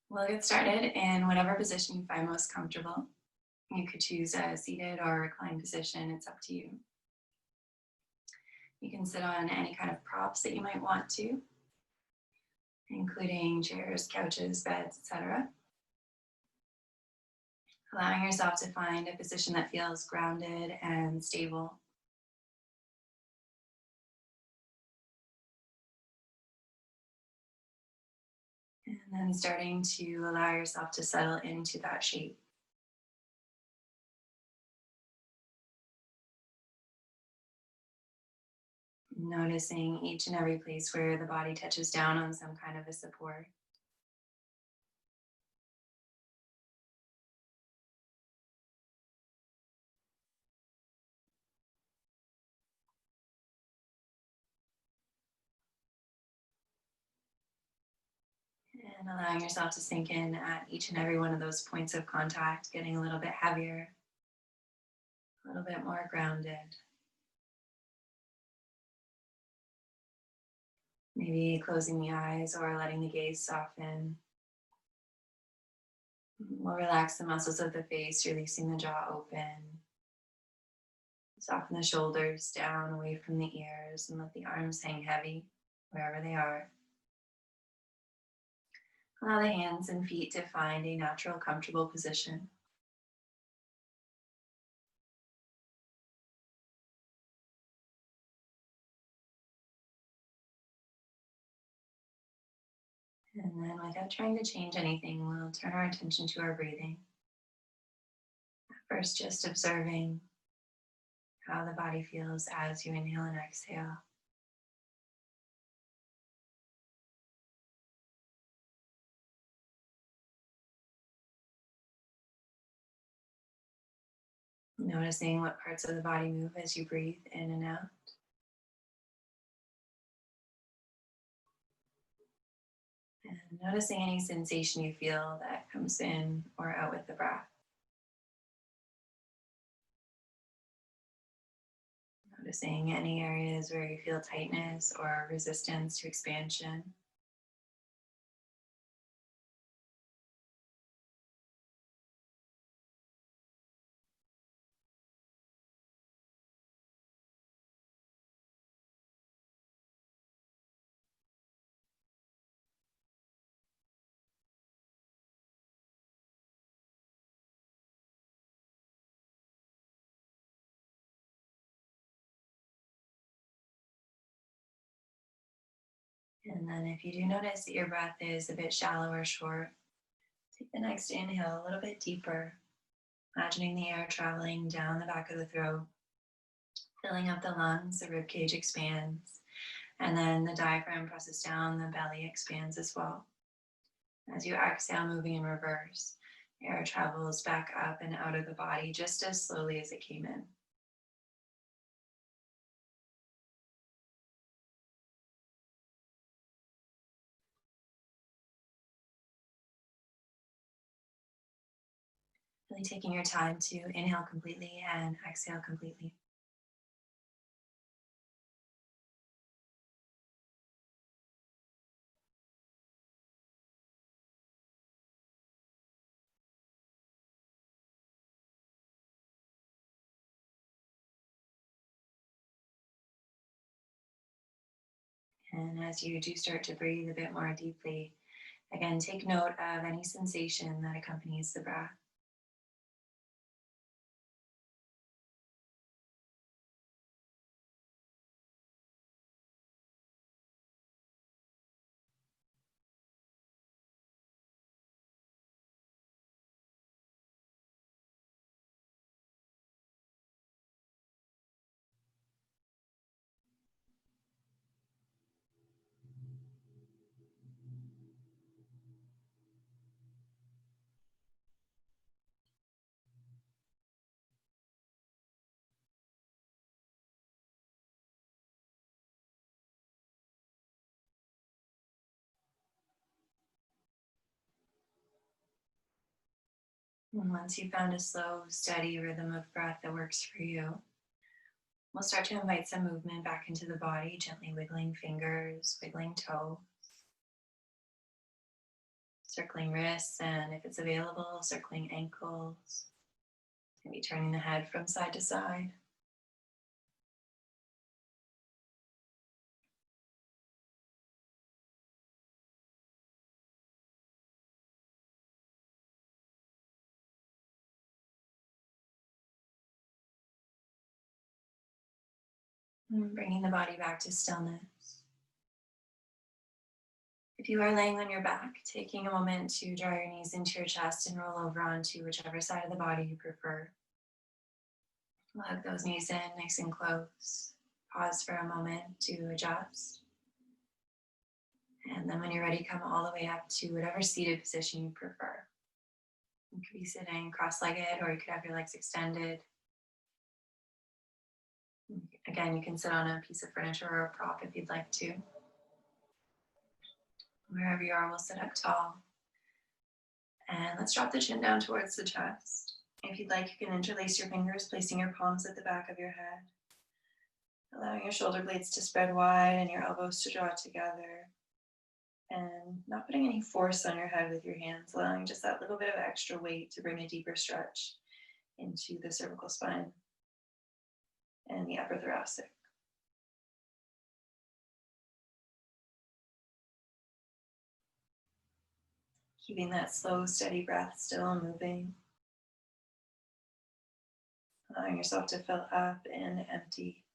We'll get started in whatever position you find most comfortable. You could choose a seated or reclined position, it's up to you. You can sit on any kind of props that you might want to, including chairs, couches, beds, etc. Allowing yourself to find a position that feels grounded and stable. And then starting to allow yourself to settle into that shape. Noticing each and every place where the body touches down on some kind of a support. And allowing yourself to sink in at each and every one of those points of contact, getting a little bit heavier, a little bit more grounded. Maybe closing the eyes or letting the gaze soften. We'll relax the muscles of the face, releasing the jaw open. Soften the shoulders down away from the ears and let the arms hang heavy wherever they are. Allow the hands and feet to find a natural, comfortable position. And then without trying to change anything, we'll turn our attention to our breathing. First, just observing how the body feels as you inhale and exhale. Noticing what parts of the body move as you breathe in and out. And noticing any sensation you feel that comes in or out with the breath. Noticing any areas where you feel tightness or resistance to expansion. And then if you do notice that your breath is a bit shallow or short, take the next inhale a little bit deeper, imagining the air traveling down the back of the throat, filling up the lungs, the rib cage expands, and then the diaphragm presses down, the belly expands as well. As you exhale, moving in reverse, air travels back up and out of the body just as slowly as it came in. Really taking your time to inhale completely and exhale completely. And as you do start to breathe a bit more deeply, again, take note of any sensation that accompanies the breath. And once you've found a slow, steady rhythm of breath that works for you, we'll start to invite some movement back into the body, gently wiggling fingers, wiggling toes. circling wrists, and if it's available, circling ankles. Maybe turning the head from side to side. And bringing the body back to stillness. If you are laying on your back, taking a moment to draw your knees into your chest and roll over onto whichever side of the body you prefer. Hug those knees in nice and close. Pause for a moment to adjust. And then when you're ready, come all the way up to whatever seated position you prefer. You could be sitting cross-legged, or you could have your legs extended. Again, you can sit on a piece of furniture or a prop if you'd like to. Wherever you are, we'll sit up tall. And let's drop the chin down towards the chest. If you'd like, you can interlace your fingers, placing your palms at the back of your head. Allowing your shoulder blades to spread wide and your elbows to draw together. And not putting any force on your head with your hands, allowing just that little bit of extra weight to bring a deeper stretch into the cervical spine and the upper thoracic. Keeping that slow, steady breath still moving. Allowing yourself to fill up and empty.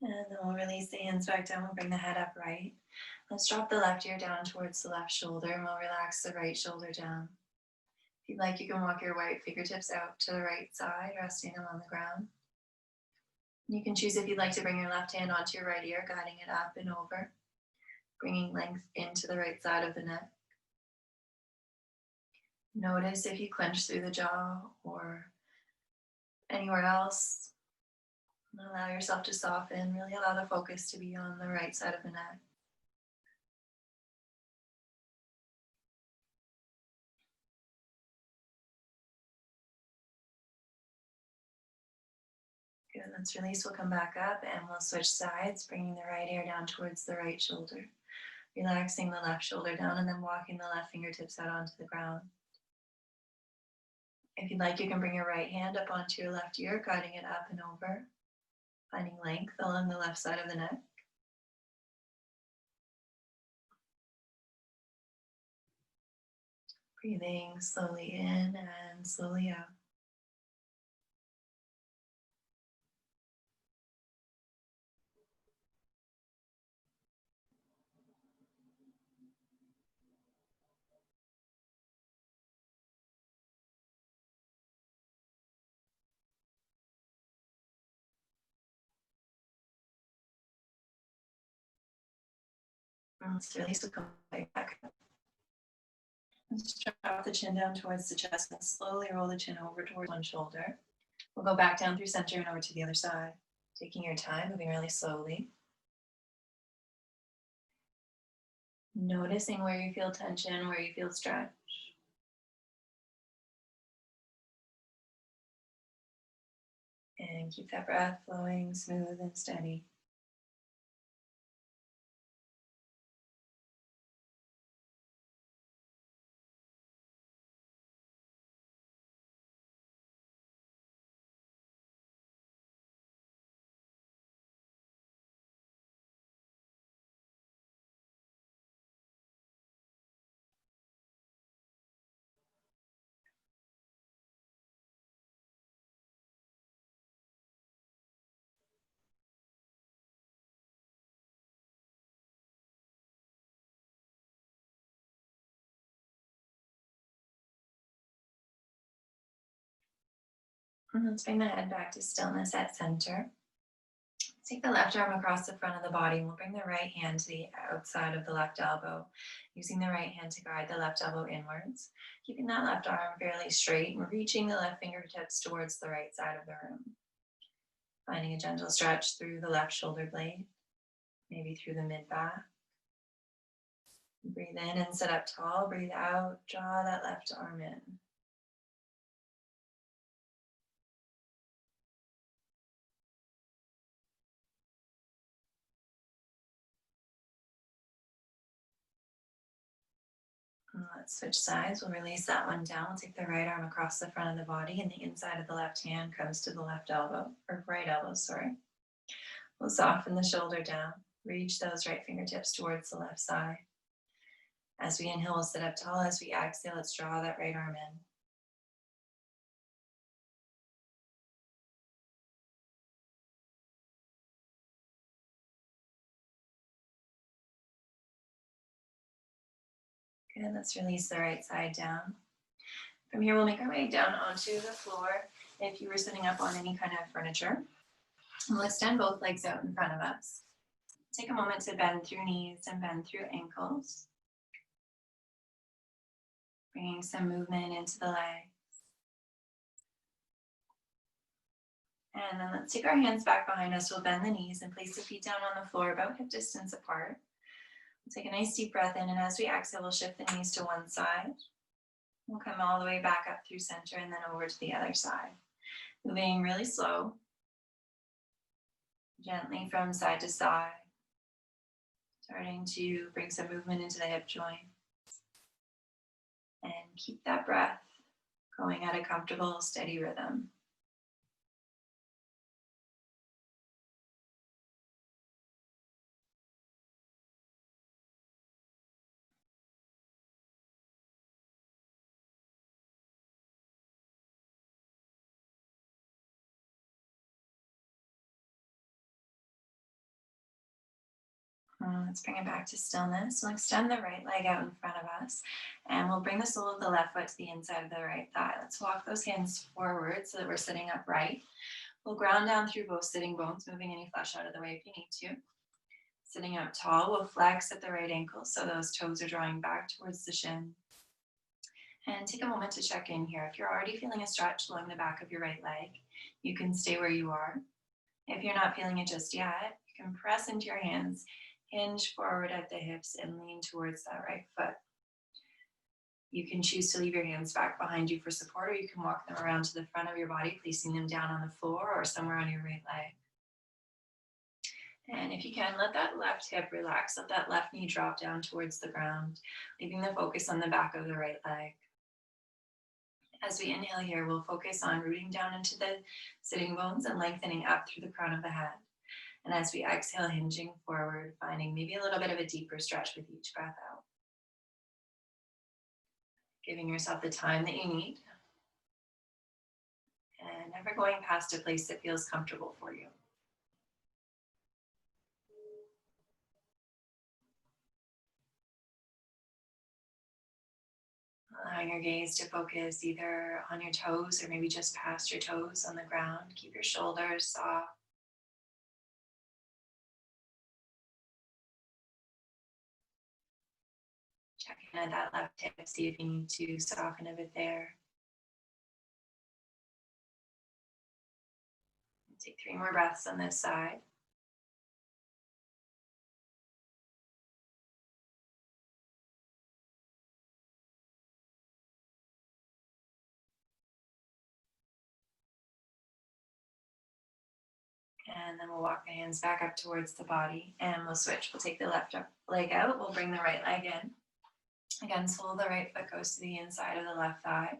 And then we'll release the hands back down. We'll bring the head upright. Let's drop the left ear down towards the left shoulder, and we'll relax the right shoulder down. If you'd like, you can walk your right fingertips out to the right side, resting them on the ground. You can choose if you'd like to bring your left hand onto your right ear, guiding it up and over, bringing length into the right side of the neck. Notice if you clench through the jaw or anywhere else. Allow yourself to soften. Really allow the focus to be on the right side of the neck. Good, let's release. We'll come back up and we'll switch sides, bringing the right ear down towards the right shoulder. Relaxing the left shoulder down and then walking the left fingertips out onto the ground. If you'd like, you can bring your right hand up onto your left ear, guiding it up and over, finding length along the left side of the neck. Breathing slowly in and slowly out. And let's release. We'll come right back up. Let's drop the chin down towards the chest and slowly roll the chin over towards one shoulder. We'll go back down through center and over to the other side. Taking your time, moving really slowly. Noticing where you feel tension, where you feel stretch. And keep that breath flowing smooth and steady. And let's bring the head back to stillness at center. Take the left arm across the front of the body, and we'll bring the right hand to the outside of the left elbow, using the right hand to guide the left elbow inwards, keeping that left arm fairly straight and reaching the left fingertips towards the right side of the room. Finding a gentle stretch through the left shoulder blade, maybe through the mid-back. Breathe in and sit up tall. Breathe out, draw that left arm in. Let's switch sides. We'll release that one down. We'll take the right arm across the front of the body, and the inside of the left hand comes to the left elbow, or right elbow, sorry. We'll soften the shoulder down. Reach those right fingertips towards the left side. As we inhale, we'll sit up tall. As we exhale, let's draw that right arm in. Good, let's release the right side down. From here, we'll make our way down onto the floor. If you were sitting up on any kind of furniture, we'll extend both legs out in front of us. Take a moment to bend through knees and bend through ankles. Bringing some movement into the legs. And then let's take our hands back behind us. We'll bend the knees and place the feet down on the floor about hip distance apart. We'll take a nice deep breath in, and as we exhale, we'll shift the knees to one side. We'll come all the way back up through center and then over to the other side. Moving really slow, gently from side to side. Starting to bring some movement into the hip joint. And keep that breath going at a comfortable, steady rhythm. Let's bring it back to stillness. We'll extend the right leg out in front of us, and we'll bring the sole of the left foot to the inside of the right thigh. Let's walk those hands forward so that we're sitting upright. We'll ground down through both sitting bones, moving any flesh out of the way if you need to. Sitting up tall, we'll flex at the right ankle so those toes are drawing back towards the shin. And take a moment to check in here. If you're already feeling a stretch along the back of your right leg, you can stay where you are. If you're not feeling it just yet, you can press into your hands, hinge forward at the hips, and lean towards that right foot. You can choose to leave your hands back behind you for support, or you can walk them around to the front of your body, placing them down on the floor or somewhere on your right leg. And if you can, let that left hip relax. Let that left knee drop down towards the ground, leaving the focus on the back of the right leg. As we inhale here, we'll focus on rooting down into the sitting bones and lengthening up through the crown of the head. And as we exhale, hinging forward, finding maybe a little bit of a deeper stretch with each breath out. Giving yourself the time that you need. And never going past a place that feels comfortable for you. Allowing your gaze to focus either on your toes or maybe just past your toes on the ground. Keep your shoulders soft. Check in at that left hip, see if you need to soften a bit there. Take 3 more breaths on this side. And then we'll walk the hands back up towards the body, and we'll switch. We'll take the left leg out. We'll bring the right leg in. Again, sole of the right foot goes to the inside of the left thigh.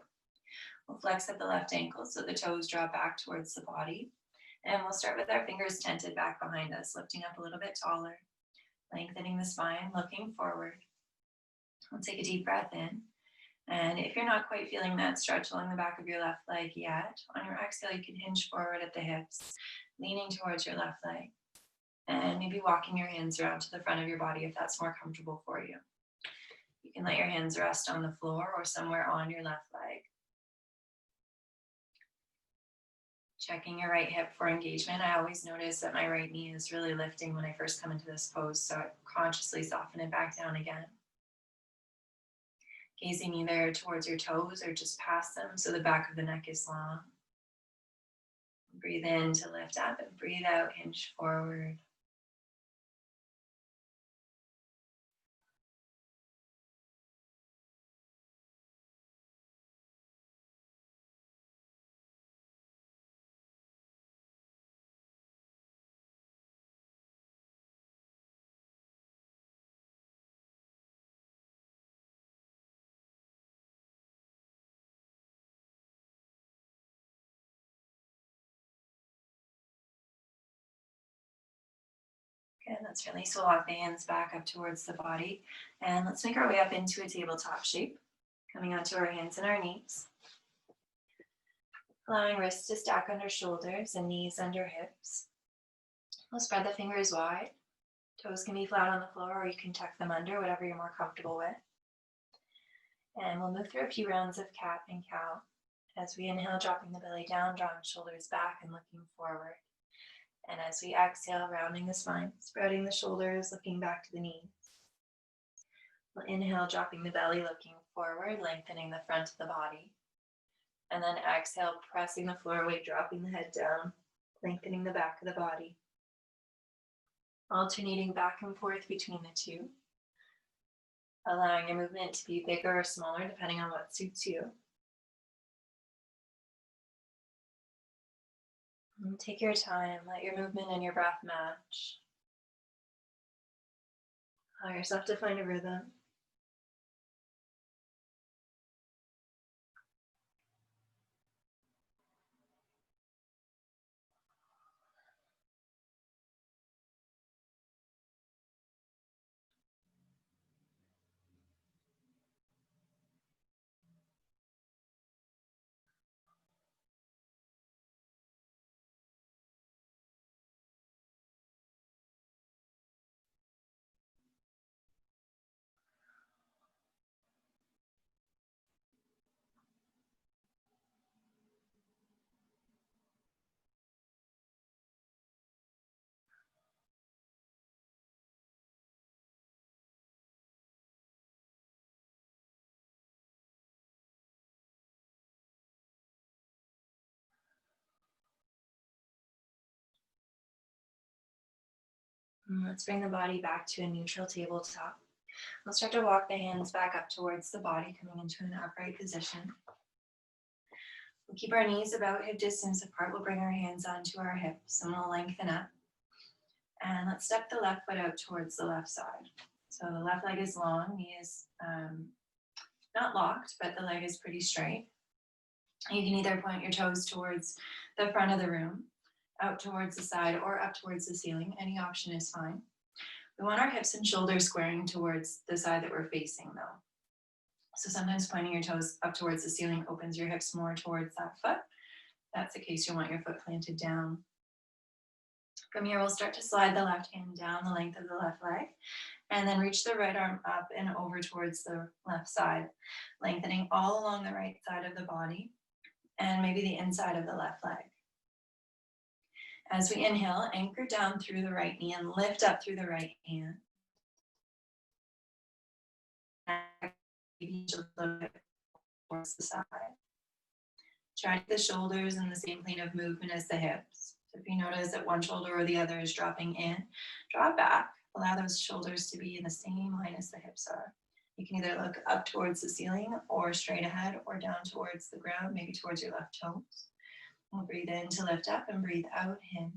We'll flex at the left ankle so the toes draw back towards the body. And we'll start with our fingers tented back behind us, lifting up a little bit taller, lengthening the spine, looking forward. We'll take a deep breath in. And if you're not quite feeling that stretch along the back of your left leg yet, on your exhale, you can hinge forward at the hips, leaning towards your left leg, and maybe walking your hands around to the front of your body if that's more comfortable for you. You can let your hands rest on the floor or somewhere on your left leg. Checking your right hip for engagement. I always notice that my right knee is really lifting when I first come into this pose, so I consciously soften it back down again. Gazing either towards your toes or just past them so the back of the neck is long. Breathe in to lift up and breathe out, hinge forward. Good, let's release. We'll walk the hands back up towards the body. And let's make our way up into a tabletop shape, coming onto our hands and our knees. Allowing wrists to stack under shoulders and knees under hips. We'll spread the fingers wide. Toes can be flat on the floor, or you can tuck them under, whatever you're more comfortable with. And we'll move through a few rounds of cat and cow. As we inhale, dropping the belly down, drawing shoulders back and looking forward. And as we exhale, rounding the spine, spreading the shoulders, looking back to the knees. We'll inhale, dropping the belly, looking forward, lengthening the front of the body. And then exhale, pressing the floor away, dropping the head down, lengthening the back of the body. Alternating back and forth between the two. Allowing your movement to be bigger or smaller, depending on what suits you. And take your time, let your movement and your breath match. Allow yourself to find a rhythm. Let's bring the body back to a neutral tabletop. We'll start to walk the hands back up towards the body, coming into an upright position. We'll keep our knees about hip distance apart. We'll bring our hands onto our hips and we'll lengthen up. And let's step the left foot out towards the left side. So the left leg is long, knee is not locked, but the leg is pretty straight. You can either point your toes towards the front of the room, out towards the side, or up towards the ceiling. Any option is fine. We want our hips and shoulders squaring towards the side that we're facing though. So sometimes pointing your toes up towards the ceiling opens your hips more towards that foot. If that's the case, you'll want your foot planted down. From here, we'll start to slide the left hand down the length of the left leg, and then reach the right arm up and over towards the left side, lengthening all along the right side of the body, and maybe the inside of the left leg. As we inhale, anchor down through the right knee and lift up through the right hand. Maybe just a little bit towards the side. Try the shoulders in the same plane of movement as the hips. So if you notice that one shoulder or the other is dropping in, draw back. Allow those shoulders to be in the same line as the hips are. You can either look up towards the ceiling or straight ahead or down towards the ground, maybe towards your left toes. We'll breathe in to lift up and breathe out, hinge.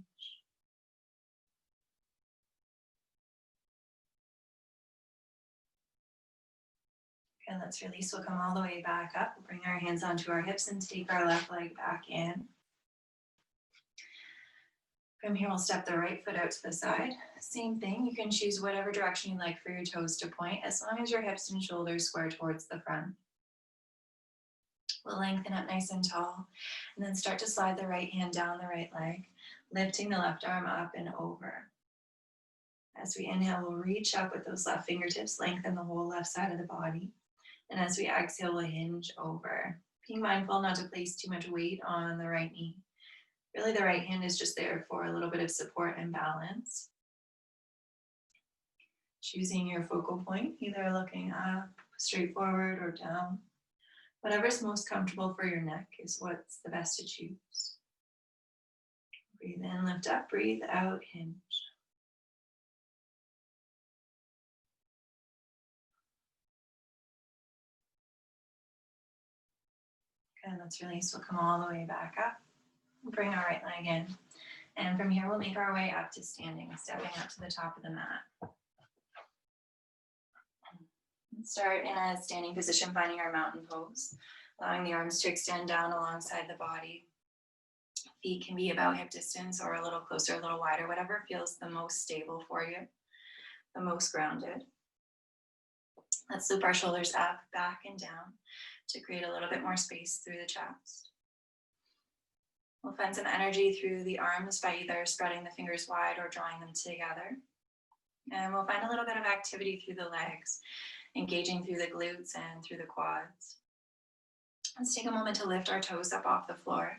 Okay, let's release. We'll come all the way back up. We'll bring our hands onto our hips and take our left leg back in. From here, we'll step the right foot out to the side. Same thing, you can choose whatever direction you like for your toes to point, as long as your hips and shoulders square towards the front. We'll lengthen up nice and tall, and then start to slide the right hand down the right leg, lifting the left arm up and over. As we inhale, we'll reach up with those left fingertips, lengthen the whole left side of the body. And as we exhale, we'll hinge over. Being mindful not to place too much weight on the right knee. Really, the right hand is just there for a little bit of support and balance. Choosing your focal point, either looking up, straight forward, or down. Whatever's most comfortable for your neck is what's the best to choose. Breathe in, lift up, breathe out, hinge. Okay, let's release. We'll come all the way back up. Bring our right leg in. And from here, we'll make our way up to standing, stepping up to the top of the mat. Start in a standing position, finding our mountain pose, allowing the arms to extend down alongside the body. Feet can be about hip distance or a little closer, a little wider, whatever feels the most stable for you, the most grounded. Let's loop our shoulders up, back, and down to create a little bit more space through the chest. We'll find some energy through the arms by either spreading the fingers wide or drawing them together. And we'll find a little bit of activity through the legs, engaging through the glutes and through the quads. Let's take a moment to lift our toes up off the floor.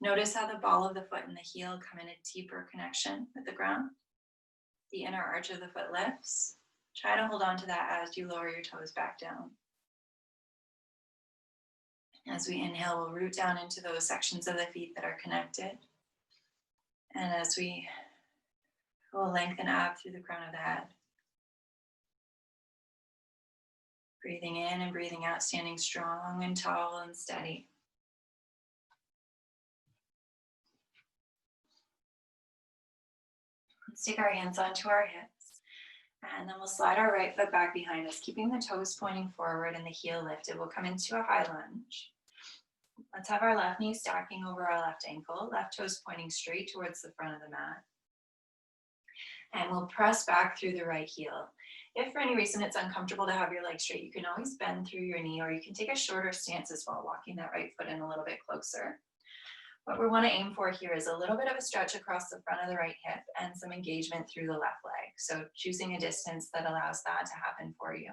Notice how the ball of the foot and the heel come in a deeper connection with the ground. The inner arch of the foot lifts. Try to hold on to that as you lower your toes back down. As we inhale, we'll root down into those sections of the feet that are connected. And as we'll lengthen up through the crown of the head. Breathing in and breathing out, standing strong and tall and steady. Let's take our hands onto our hips, and then we'll slide our right foot back behind us, keeping the toes pointing forward and the heel lifted. We'll come into a high lunge. Let's have our left knee stacking over our left ankle, left toes pointing straight towards the front of the mat. And we'll press back through the right heel. If for any reason it's uncomfortable to have your leg straight, you can always bend through your knee, or you can take a shorter stance as well, walking that right foot in a little bit closer. What we want to aim for here is a little bit of a stretch across the front of the right hip and some engagement through the left leg. So choosing a distance that allows that to happen for you.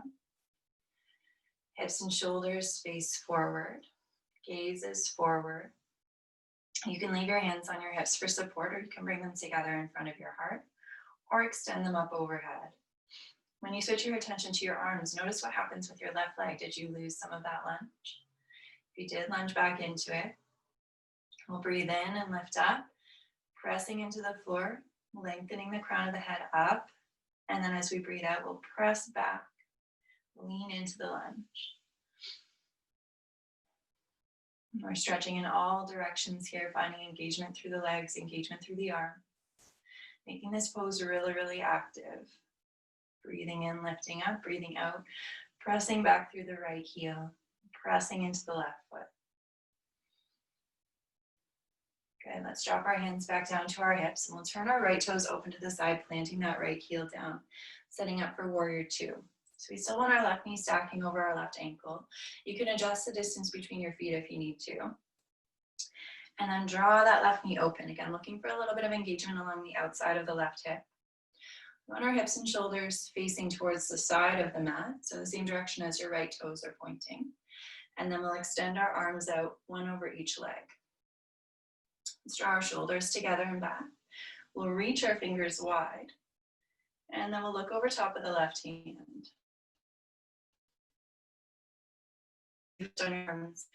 Hips and shoulders face forward, gaze is forward. You can leave your hands on your hips for support, or you can bring them together in front of your heart, or extend them up overhead. When you switch your attention to your arms, notice what happens with your left leg. Did you lose some of that lunge? If you did, lunge back into it. We'll breathe in and lift up, pressing into the floor, lengthening the crown of the head up. And then as we breathe out, we'll press back, lean into the lunge. We're stretching in all directions here, finding engagement through the legs, engagement through the arms. Making this pose really, really active. Breathing in, lifting up, breathing out, pressing back through the right heel, pressing into the left foot. Good, let's drop our hands back down to our hips, and we'll turn our right toes open to the side, planting that right heel down, setting up for warrior two. So we still want our left knee stacking over our left ankle. You can adjust the distance between your feet if you need to. And then draw that left knee open. Again, looking for a little bit of engagement along the outside of the left hip. We want our hips and shoulders facing towards the side of the mat, so the same direction as your right toes are pointing. And then we'll extend our arms out, one over each leg. Let's draw our shoulders together and back. We'll reach our fingers wide, and then we'll look over top of the left hand. Lift on your arms,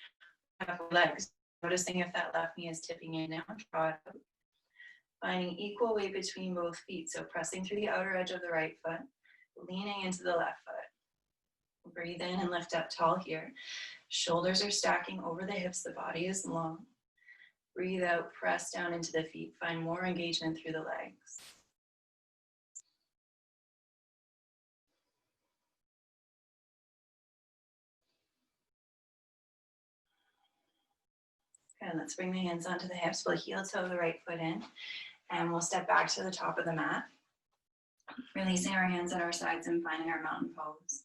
up your legs, noticing if that left knee is tipping in now, draw it out. Finding equal weight between both feet, so pressing through the outer edge of the right foot, leaning into the left foot. Breathe in and lift up tall here. Shoulders are stacking over the hips, the body is long. Breathe out, press down into the feet. Find more engagement through the legs. Okay, let's bring the hands onto the hips. We'll heel toe the right foot in, and we'll step back to the top of the mat, releasing our hands at our sides and finding our mountain pose.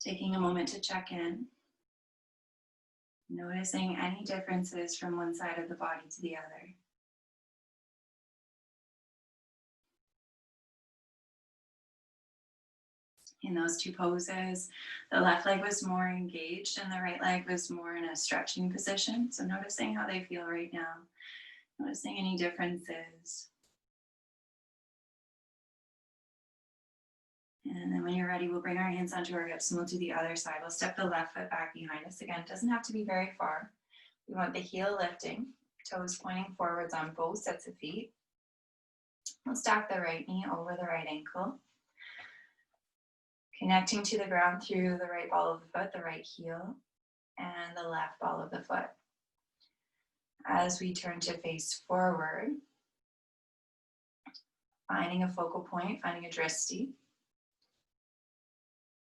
Taking a moment to check in, noticing any differences from one side of the body to the other. In those two poses, the left leg was more engaged and the right leg was more in a stretching position. So noticing how they feel right now, noticing any differences. And then when you're ready, we'll bring our hands onto our hips and we'll do the other side. We'll step the left foot back behind us. Again, it doesn't have to be very far. We want the heel lifting, toes pointing forwards on both sets of feet. We'll stack the right knee over the right ankle. Connecting to the ground through the right ball of the foot, the right heel, and the left ball of the foot. As we turn to face forward, finding a focal point, finding a drishti.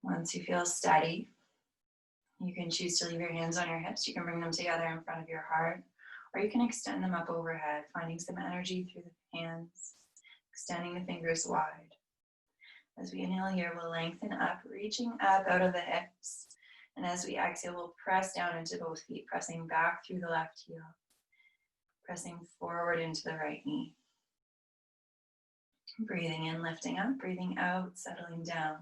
Once you feel steady, you can choose to leave your hands on your hips. You can bring them together in front of your heart, Or you can extend them up overhead, finding some energy through the hands, extending the fingers wide. As we inhale here, we'll lengthen up, reaching up out of the hips. And as we exhale, we'll press down into both feet, pressing back through the left heel, pressing forward into the right knee. Breathing in, lifting up, breathing out, settling down.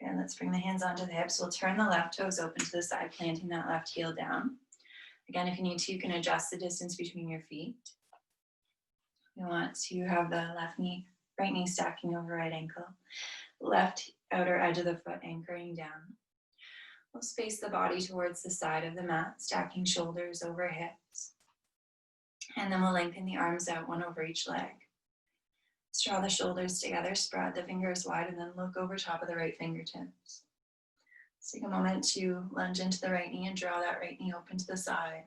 Okay, let's bring the hands onto the hips. We'll turn the left toes open to the side, planting that left heel down. Again, if you need to, you can adjust the distance between your feet. We want to have the right knee stacking over right ankle, left outer edge of the foot anchoring down. We'll space the body towards the side of the mat, stacking shoulders over hips. And then we'll lengthen the arms out, one over each leg. Let's draw the shoulders together, spread the fingers wide, and then look over top of the right fingertips. Let's take a moment to lunge into the right knee and draw that right knee open to the side.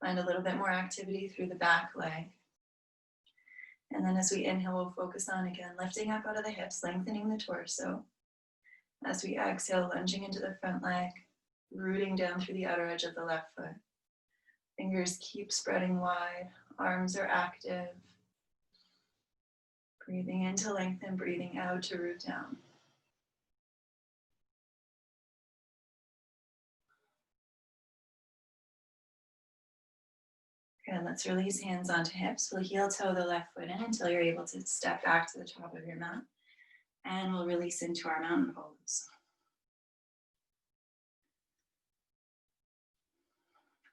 Find a little bit more activity through the back leg. And then as we inhale, we'll focus on, again, lifting up out of the hips, lengthening the torso. As we exhale, lunging into the front leg, rooting down through the outer edge of the left foot. Fingers keep spreading wide, arms are active. Breathing in to lengthen, breathing out to root down. Good, let's release hands onto hips. We'll heel toe the left foot in until you're able to step back to the top of your mat. And we'll release into our mountain pose.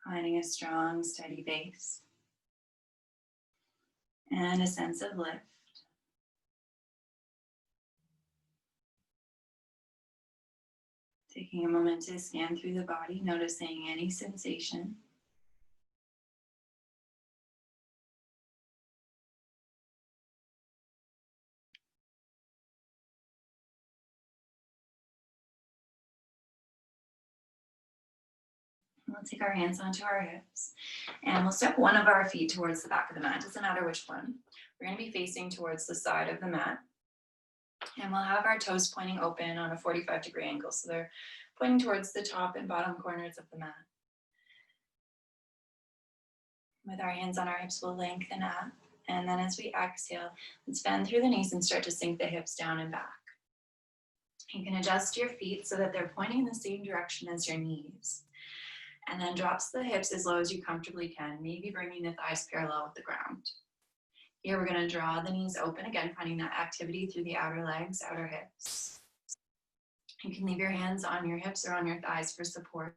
Finding a strong, steady base. And a sense of lift. Taking a moment to scan through the body, noticing any sensation. We'll take our hands onto our hips and we'll step one of our feet towards the back of the mat. Doesn't matter which one. We're going to be facing towards the side of the mat. And we'll have our toes pointing open on a 45-degree angle. So they're pointing towards the top and bottom corners of the mat. With our hands on our hips, we'll lengthen up. And then as we exhale, let's bend through the knees and start to sink the hips down and back. You can adjust your feet so that they're pointing in the same direction as your knees. And then drops the hips as low as you comfortably can, maybe bringing the thighs parallel with the ground. Here we're going to draw the knees open, again finding that activity through the outer legs, outer hips. You can leave your hands on your hips or on your thighs for support.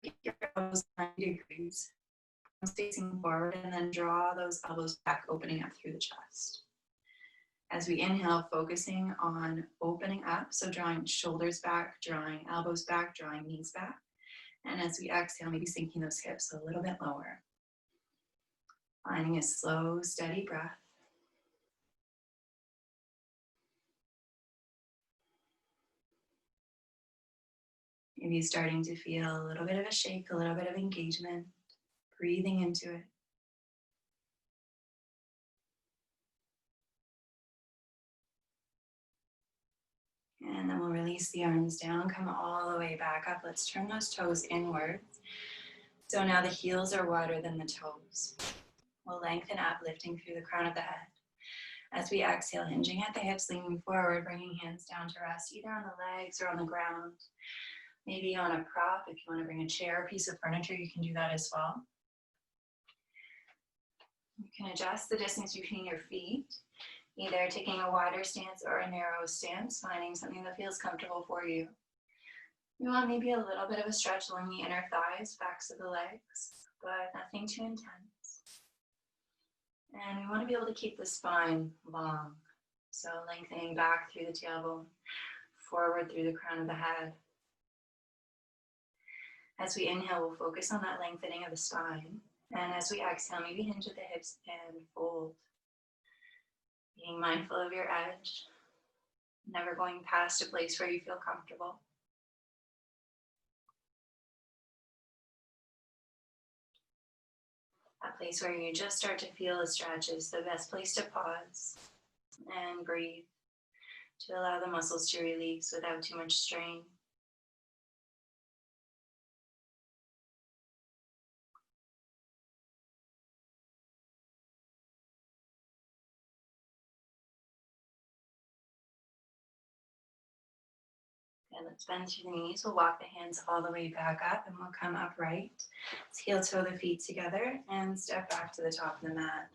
Get your elbows 90 degrees, facing forward, and then draw those elbows back, opening up through the chest. As we inhale, focusing on opening up, so drawing shoulders back, drawing elbows back, drawing knees back. And as we exhale, maybe sinking those hips a little bit lower. Finding a slow, steady breath. Maybe starting to feel a little bit of a shake, a little bit of engagement, breathing into it. And then we'll release the arms down, come all the way back up. Let's turn those toes inwards. So now the heels are wider than the toes. We'll lengthen up, lifting through the crown of the head. As we exhale, hinging at the hips, leaning forward, bringing hands down to rest, either on the legs or on the ground. Maybe on a prop. If you want to bring a chair, a piece of furniture, you can do that as well. You can adjust the distance between your feet, either taking a wider stance or a narrow stance, finding something that feels comfortable for you. You want maybe a little bit of a stretch along the inner thighs, backs of the legs, but nothing too intense. And we want to be able to keep the spine long. So lengthening back through the tailbone, forward through the crown of the head. As we inhale, we'll focus on that lengthening of the spine. And as we exhale, maybe hinge at the hips and fold. Being mindful of your edge, never going past a place where you feel comfortable. That place where you just start to feel a stretch is the best place to pause and breathe, to allow the muscles to release without too much strain. And let's bend through the knees. We'll walk the hands all the way back up and we'll come upright. Let's heel toe the feet together and step back to the top of the mat.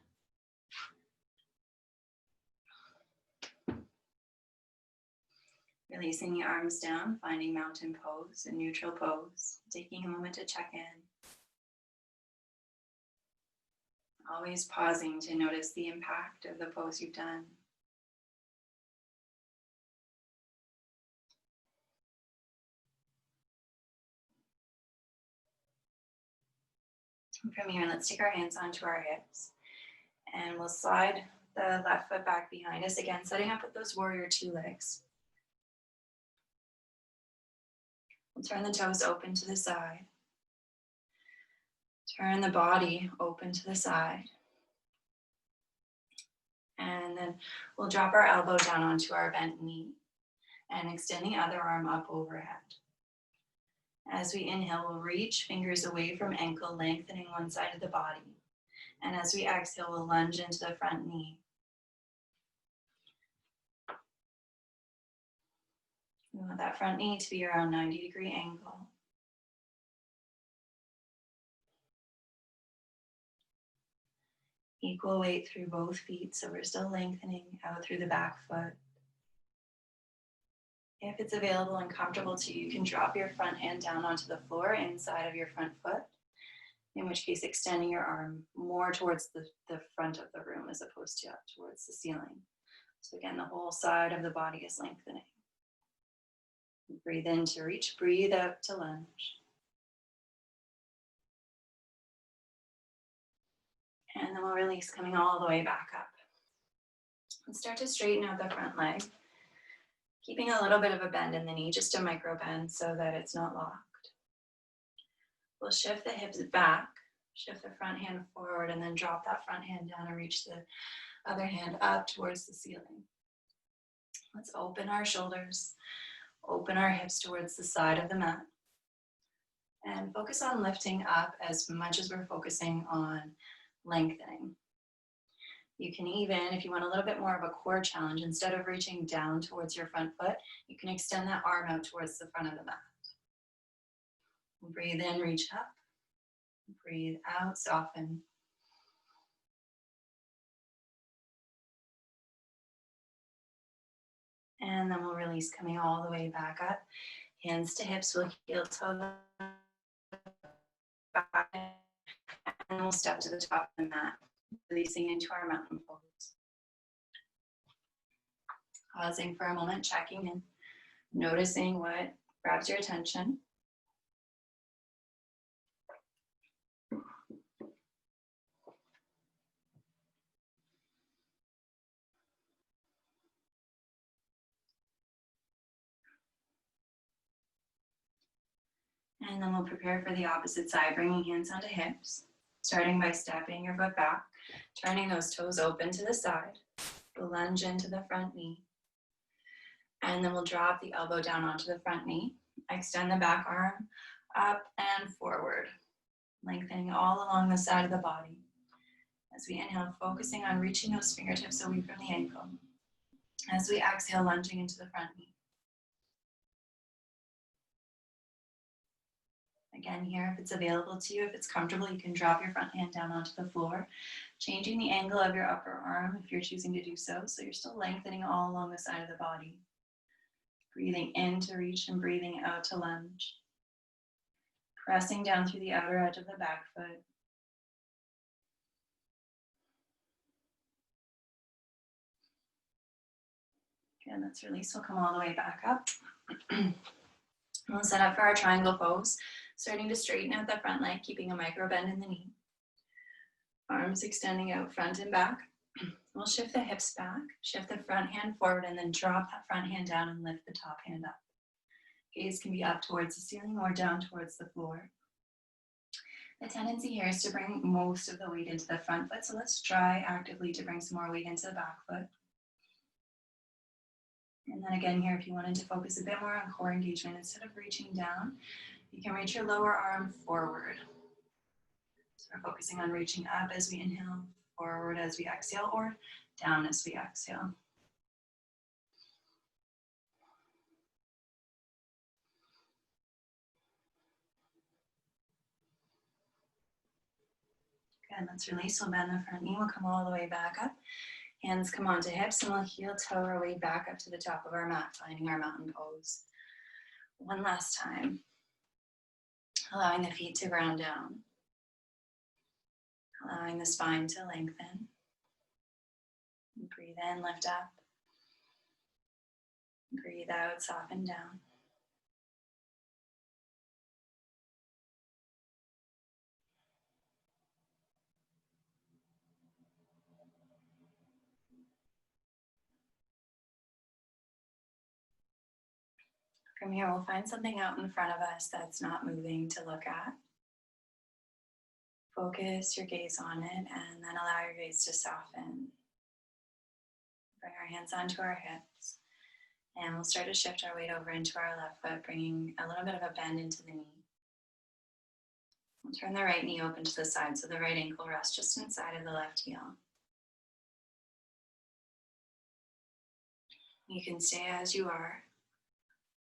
Releasing the arms down, finding mountain pose and neutral pose. Taking a moment to check in. Always pausing to notice the impact of the pose you've done. And from here, let's take our hands onto our hips and we'll slide the left foot back behind us again, setting up with those warrior two legs. We'll turn the toes open to the side. Turn the body open to the side. And then we'll drop our elbow down onto our bent knee and extend the other arm up overhead. As we inhale, we'll reach fingers away from ankle, lengthening one side of the body. And as we exhale, we'll lunge into the front knee. We want that front knee to be around 90-degree angle. Equal weight through both feet, so we're still lengthening out through the back foot. If it's available and comfortable to you, you can drop your front hand down onto the floor inside of your front foot, in which case extending your arm more towards the front of the room as opposed to up towards the ceiling. So again, the whole side of the body is lengthening. Breathe in to reach, breathe out to lunge. And then we'll release, coming all the way back up. And start to straighten out the front leg, keeping a little bit of a bend in the knee, just a micro bend so that it's not locked. We'll shift the hips back, shift the front hand forward, and then drop that front hand down and reach the other hand up towards the ceiling. Let's open our shoulders, open our hips towards the side of the mat, and focus on lifting up as much as we're focusing on lengthening. You can even, if you want a little bit more of a core challenge, instead of reaching down towards your front foot, you can extend that arm out towards the front of the mat. Breathe in, reach up. Breathe out, soften. And then we'll release, coming all the way back up. Hands to hips, we'll heel toe back, and we'll step to the top of the mat, releasing into our mountain pose. Pausing for a moment, checking in, noticing what grabs your attention. And then we'll prepare for the opposite side, bringing hands onto hips, starting by stepping your foot back, turning those toes open to the side. We'll lunge into the front knee. And then we'll drop the elbow down onto the front knee. Extend the back arm up and forward, lengthening all along the side of the body. As we inhale, focusing on reaching those fingertips away from the ankle. As we exhale, lunging into the front knee. Again, here, if it's available to you, if it's comfortable, you can drop your front hand down onto the floor, changing the angle of your upper arm if you're choosing to do so. So you're still lengthening all along the side of the body. Breathing in to reach and breathing out to lunge. Pressing down through the outer edge of the back foot. Again, let's release. We'll come all the way back up. We'll set up for our triangle pose. Starting to straighten out the front leg, keeping a micro bend in the knee. Arms extending out front and back. We'll shift the hips back, shift the front hand forward, and then drop that front hand down and lift the top hand up. Gaze can be up towards the ceiling or down towards the floor. The tendency here is to bring most of the weight into the front foot. So let's try actively to bring some more weight into the back foot. And then again here, if you wanted to focus a bit more on core engagement, instead of reaching down, you can reach your lower arm forward. So we're focusing on reaching up as we inhale, forward as we exhale, or down as we exhale. Good, let's release. We'll bend the front knee. We'll come all the way back up. Hands come onto hips, and we'll heel toe our way back up to the top of our mat, finding our mountain pose. One last time. Allowing the feet to ground down. Allowing the spine to lengthen. Breathe in, lift up. Breathe out, soften down. From here, we'll find something out in front of us that's not moving to look at. Focus your gaze on it, and then allow your gaze to soften. Bring our hands onto our hips, and we'll start to shift our weight over into our left foot, bringing a little bit of a bend into the knee. We'll turn the right knee open to the side, so the right ankle rests just inside of the left heel. You can stay as you are,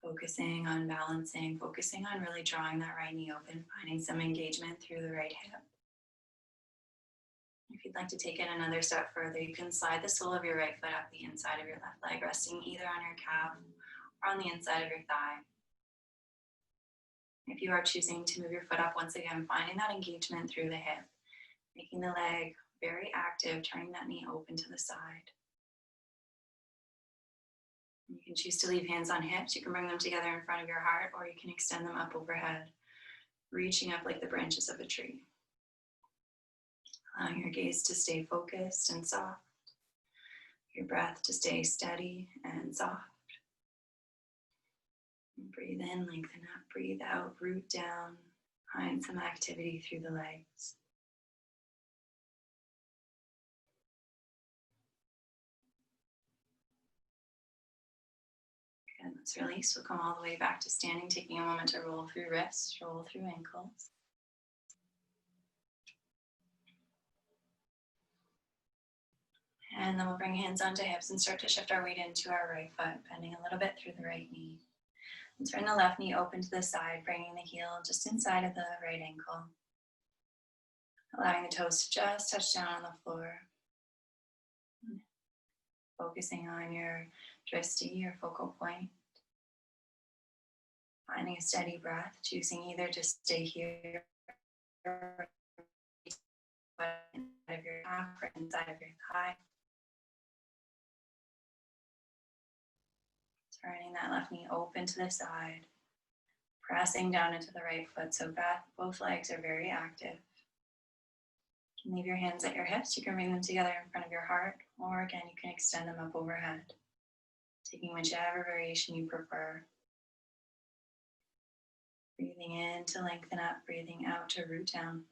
focusing on balancing, focusing on really drawing that right knee open, finding some engagement through the right hip. If you'd like to take it another step further, you can slide the sole of your right foot up the inside of your left leg, resting either on your calf or on the inside of your thigh. If you are choosing to move your foot up, once again, finding that engagement through the hip, making the leg very active, turning that knee open to the side. You can choose to leave hands on hips. You can bring them together in front of your heart, or you can extend them up overhead, reaching up like the branches of a tree. Allowing your gaze to stay focused and soft, your breath to stay steady and soft. And breathe in, lengthen up, breathe out, root down, find some activity through the legs. Good, let's release. We'll come all the way back to standing, taking a moment to roll through wrists, roll through ankles. And then we'll bring hands onto hips and start to shift our weight into our right foot, bending a little bit through the right knee. And turn the left knee open to the side, bringing the heel just inside of the right ankle. Allowing the toes to just touch down on the floor. Focusing on your drishti, your focal point. Finding a steady breath, choosing either to stay here or inside of your calf or inside of your thigh. Turning that left knee open to the side, pressing down into the right foot so both legs are very active. You can leave your hands at your hips. You can bring them together in front of your heart, or again, you can extend them up overhead, taking whichever variation you prefer. Breathing in to lengthen up, breathing out to root down.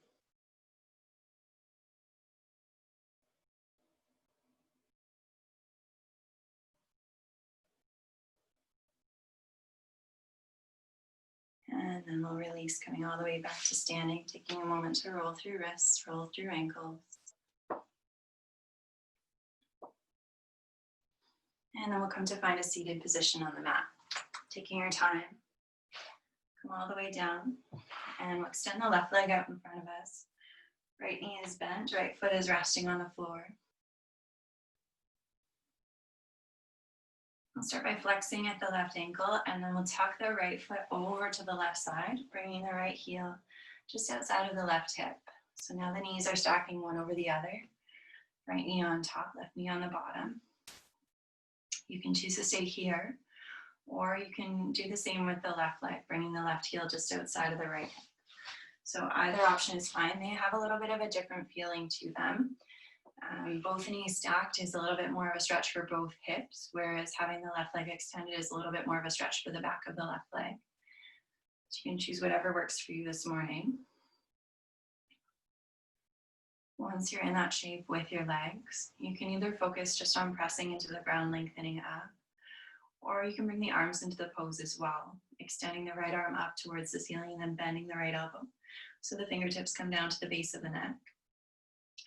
And then we'll release, coming all the way back to standing, taking a moment to roll through wrists, roll through ankles. And then we'll come to find a seated position on the mat. Taking your time, come all the way down, and we'll extend the left leg out in front of us. Right knee is bent, right foot is resting on the floor. We'll start by flexing at the left ankle, and then we'll tuck the right foot over to the left side, bringing the right heel just outside of the left hip. So now the knees are stacking one over the other. Right knee on top, left knee on the bottom. You can choose to stay here, or you can do the same with the left leg, bringing the left heel just outside of the right hip. So either option is fine. They have a little bit of a different feeling to them. Both knees stacked is a little bit more of a stretch for both hips, whereas having the left leg extended is a little bit more of a stretch for the back of the left leg. So you can choose whatever works for you this morning. Once you're in that shape with your legs, you can either focus just on pressing into the ground, lengthening up, or you can bring the arms into the pose as well, extending the right arm up towards the ceiling and then bending the right elbow so the fingertips come down to the base of the neck.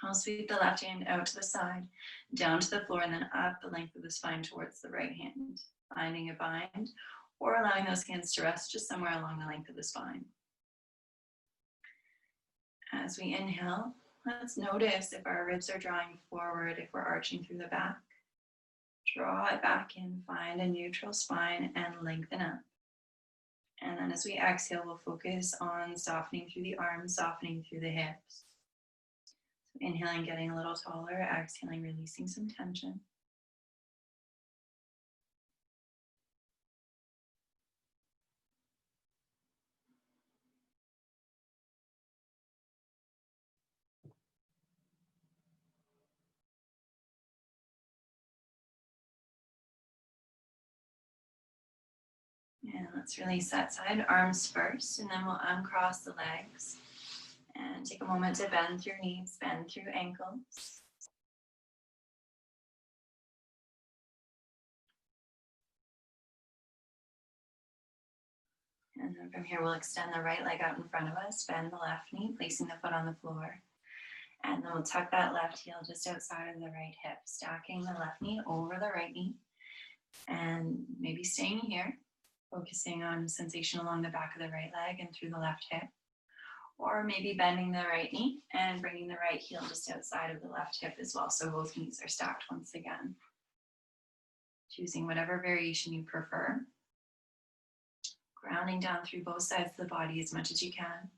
I'll sweep the left hand out to the side, down to the floor, and then up the length of the spine towards the right hand, finding a bind, or allowing those hands to rest just somewhere along the length of the spine. As we inhale, let's notice if our ribs are drawing forward, if we're arching through the back. Draw it back in, find a neutral spine, and lengthen up. And then as we exhale, we'll focus on softening through the arms, softening through the hips. So inhaling, getting a little taller, exhaling, releasing some tension. And let's release that side, arms first, and then we'll uncross the legs. And take a moment to bend through knees, bend through ankles. And then from here, we'll extend the right leg out in front of us, bend the left knee, placing the foot on the floor. And then we'll tuck that left heel just outside of the right hip, stacking the left knee over the right knee. And maybe staying here, focusing on sensation along the back of the right leg and through the left hip. Or maybe bending the right knee and bringing the right heel just outside of the left hip as well. So both knees are stacked once again. Choosing whatever variation you prefer. Grounding down through both sides of the body as much as you can.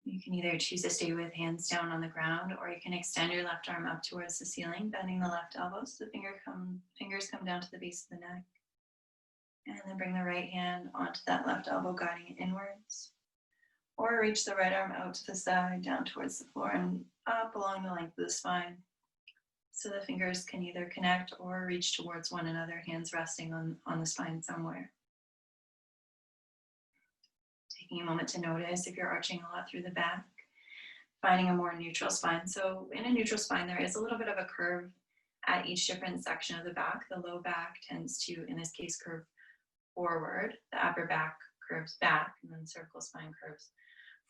You can either choose to stay with hands down on the ground, or you can extend your left arm up towards the ceiling, bending the left elbow so the fingers come down to the base of the neck. And then bring the right hand onto that left elbow, guiding it inwards. Or reach the right arm out to the side, down towards the floor, and up along the length of the spine. So the fingers can either connect or reach towards one another, hands resting on the spine somewhere. Taking a moment to notice if you're arching a lot through the back, finding a more neutral spine. So in a neutral spine, there is a little bit of a curve at each different section of the back. The low back tends to, in this case, curve forward. The upper back curves back, and then cervical spine curves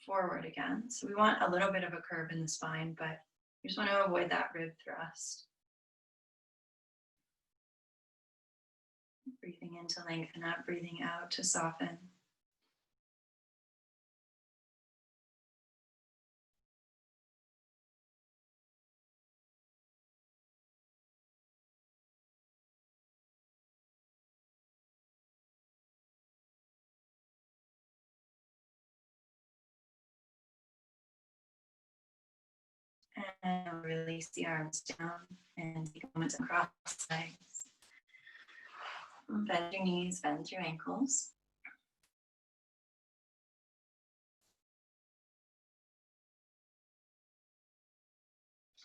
forward again. So we want a little bit of a curve in the spine, but you just want to avoid that rib thrust. Breathing in to lengthen up, breathing out to soften. And release the arms down and take a moment to cross legs. Bend your knees, bend your ankles.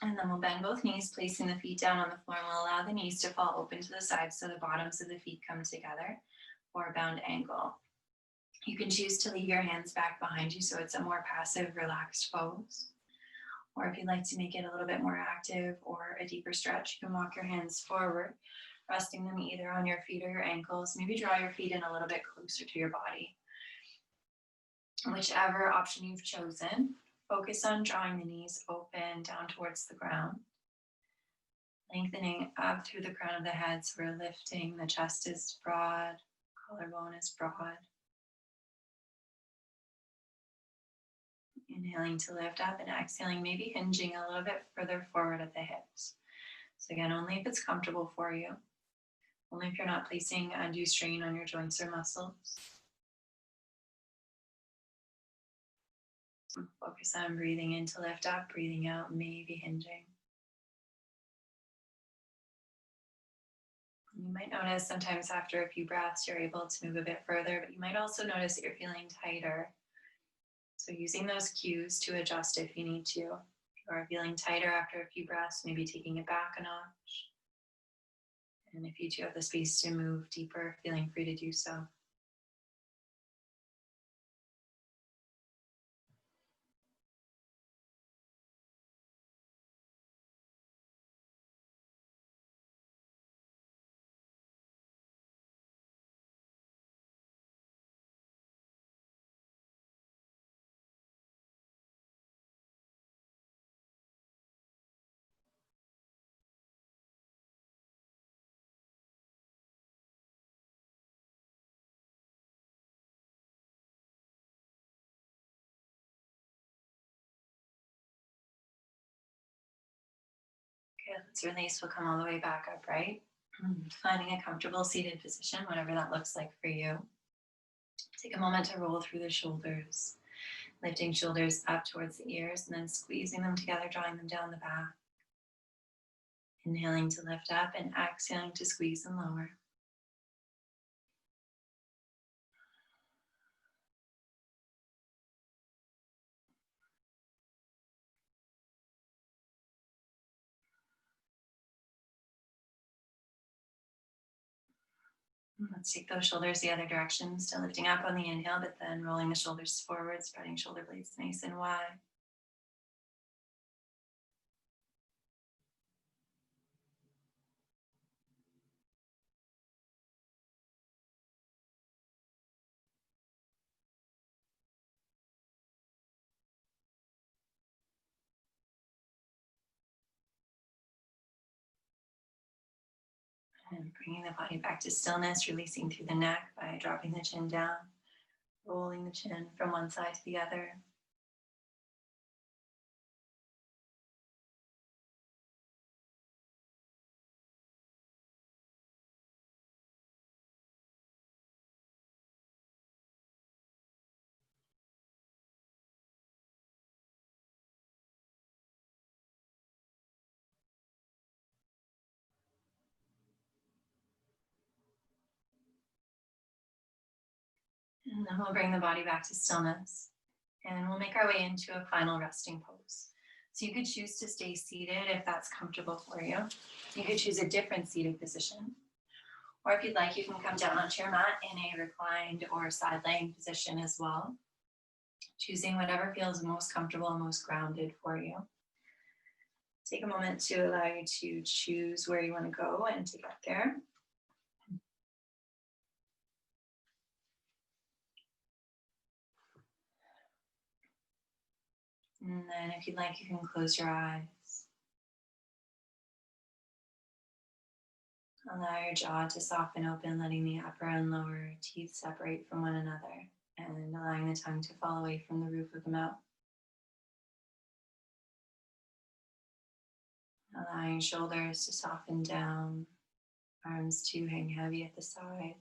And then we'll bend both knees, placing the feet down on the floor, and we'll allow the knees to fall open to the sides so the bottoms of the feet come together, or a bound angle. You can choose to leave your hands back behind you so it's a more passive, relaxed pose. Or if you'd like to make it a little bit more active or a deeper stretch, you can walk your hands forward, resting them either on your feet or your ankles. Maybe draw your feet in a little bit closer to your body. Whichever option you've chosen, focus on drawing the knees open down towards the ground. Lengthening up through the crown of the head, so we're lifting, the chest is broad, collarbone is broad. Inhaling to lift up and exhaling, maybe hinging a little bit further forward at the hips. So again, only if it's comfortable for you. Only if you're not placing undue strain on your joints or muscles. Focus on breathing in to lift up, breathing out, maybe hinging. You might notice sometimes after a few breaths, you're able to move a bit further, but you might also notice that you're feeling tighter. So using those cues to adjust if you need to. If you are feeling tighter after a few breaths, maybe taking it back a notch. And if you do have the space to move deeper, feeling free to do so. Good. Let's release. We'll come all the way back upright. Finding a comfortable seated position, whatever that looks like for you. Take a moment to roll through the shoulders, lifting shoulders up towards the ears and then squeezing them together, drawing them down the back. Inhaling to lift up and exhaling to squeeze and lower. Let's take those shoulders the other direction, still lifting up on the inhale, but then rolling the shoulders forward, spreading shoulder blades nice and wide. And bringing the body back to stillness, releasing through the neck by dropping the chin down, rolling the chin from one side to the other. And then we'll bring the body back to stillness. And we'll make our way into a final resting pose. So you could choose to stay seated if that's comfortable for you. You could choose a different seated position. Or if you'd like, you can come down onto your mat in a reclined or side laying position as well. Choosing whatever feels most comfortable and most grounded for you. Take a moment to allow you to choose where you want to go and to get there. And then if you'd like, you can close your eyes. Allow your jaw to soften open, letting the upper and lower teeth separate from one another, and allowing the tongue to fall away from the roof of the mouth. Allowing shoulders to soften down, arms to hang heavy at the sides.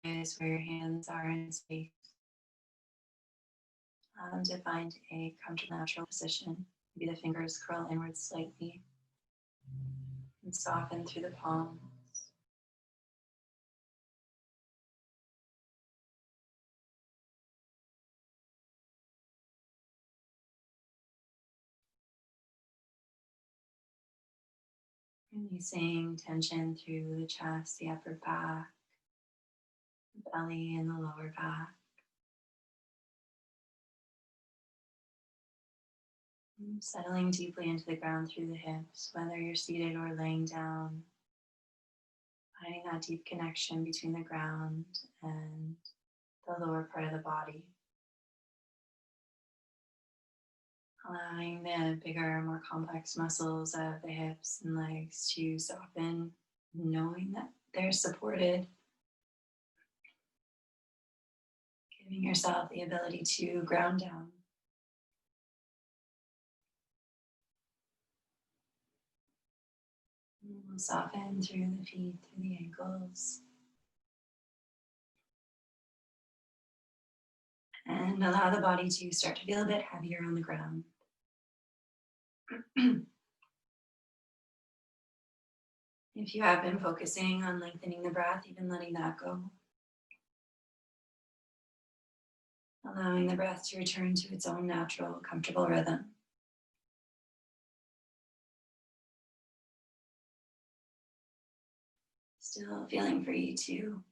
Is where your hands are in space. Allow them to find a comfortable, natural position. Maybe the fingers curl inward slightly and soften through the palms. Releasing tension through the chest, the upper back, the belly, and the lower back. Settling deeply into the ground through the hips, whether you're seated or laying down. Finding that deep connection between the ground and the lower part of the body. Allowing the bigger, more complex muscles of the hips and legs to soften, knowing that they're supported. Giving yourself the ability to ground down. We'll soften through the feet, through the ankles. And allow the body to start to feel a bit heavier on the ground. If you have been focusing on lengthening the breath, even letting that go. Allowing the breath to return to its own natural, comfortable rhythm. Still feeling free to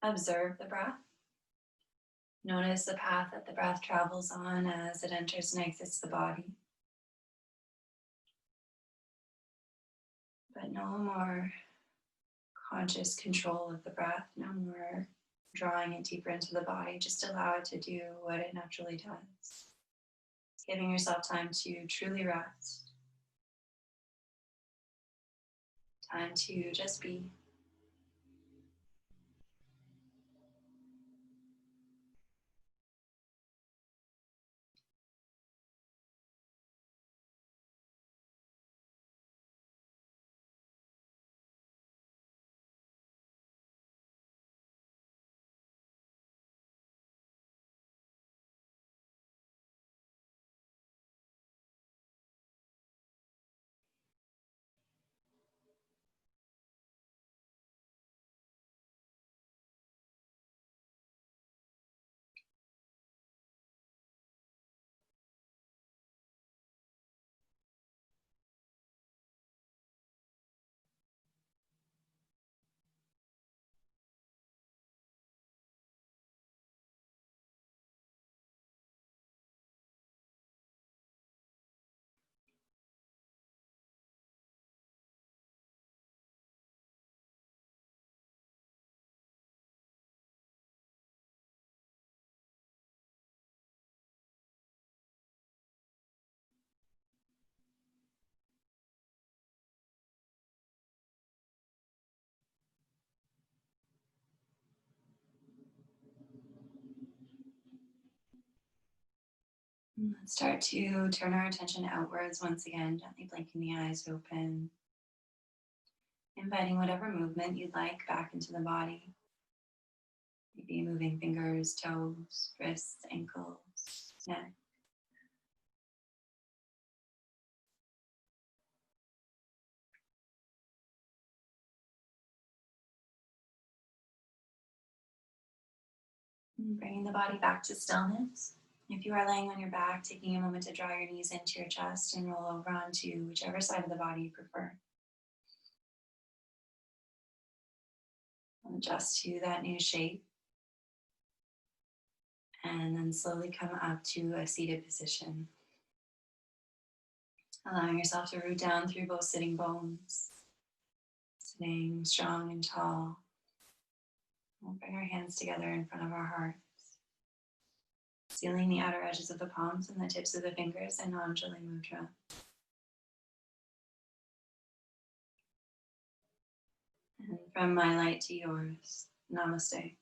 observe the breath. Notice the path that the breath travels on as it enters and exits the body. But no more conscious control of the breath, no more drawing it deeper into the body. Just allow it to do what it naturally does. Giving yourself time to truly rest. Time to just be. Let's start to turn our attention outwards once again, gently blinking the eyes open, inviting whatever movement you'd like back into the body. Maybe moving fingers, toes, wrists, ankles, neck. And bringing the body back to stillness. If you are laying on your back, taking a moment to draw your knees into your chest and roll over onto whichever side of the body you prefer. Adjust to that new shape. And then slowly come up to a seated position. Allowing yourself to root down through both sitting bones. Sitting strong and tall. We'll bring our hands together in front of our hearts. Sealing the outer edges of the palms and the tips of the fingers in Anjali Mudra. And from my light to yours, Namaste.